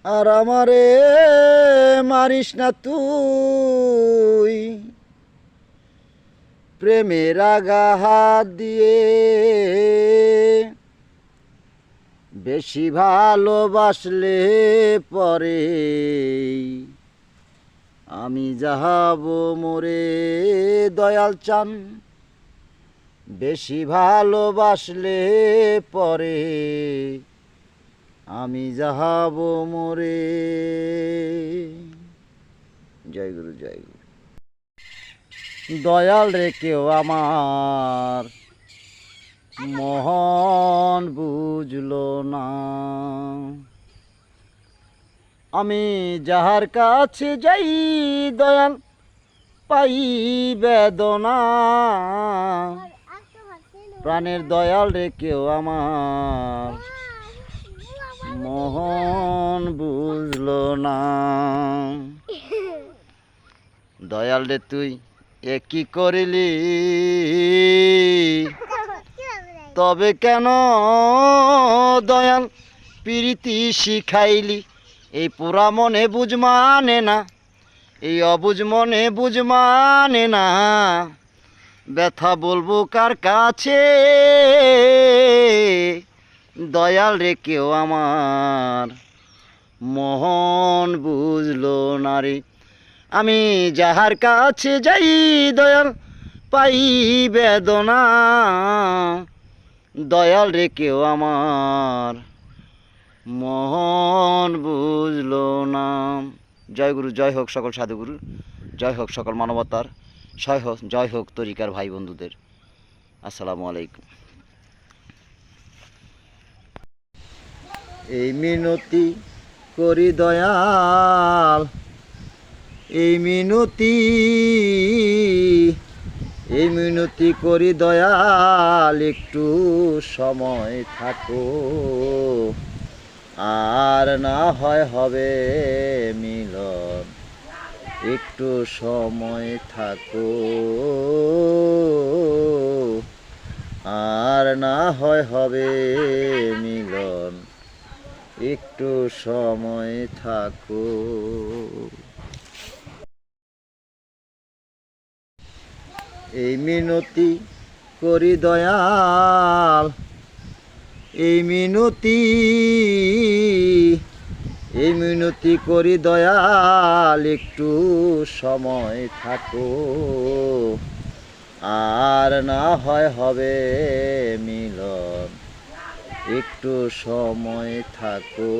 আর আমারে মারিস না তুই প্রেমের আঘাত দিয়ে, বেশি ভালোবাসলে পরে আমি যাহাব মোরে দয়াল চান। বেশি ভালোবাসলে পরে আমি যাহাব মোরে। জয় গুরু জয় গুরু। দয়াল রে কেউ আমার মহন বুঝলো না, আমি যাহার কাছে যাই দয়াল পাই বেদনা। প্রাণের দয়াল রে কেউ আমার মহন বুঝলো না। দয়াল রে তুই এ কি করিলি, তবে কেন দয়াল প্রীতি শিখাইলি। এই পুরা মনে বুঝ মানে না, এই অবুঝ মনে বুঝ মানে না, ব্যথা বলবো কার কাছে। দয়াল রে কেউ আমার মহন বুঝলো না রে। আমি যাহার কাছে যাই দয়াল পাই বেদনা। দয়াল রে কেউ আমার মহন বুঝলো না। জয় গুরু, জয় হোক সকল সাধুগুরু, জয় হোক সকল মানবতার, জয় হোক তরিকার ভাই বন্ধুদের। আসসালামু আলাইকুম। এই মিনতি করি দয়াল, এই মিনতি করি দয়াল, একটু সময় থাকো, আর না হয় হবে মিলন। একটু সময় থাকো, আর না হয় হবে মিলন। একটু সময় থাকো। এই মিনতি করি দয়াল, এই মিনতি করি দয়াল, একটু সময় থাকো, আর না হয় হবে মিলন। একটু সময় থাকো।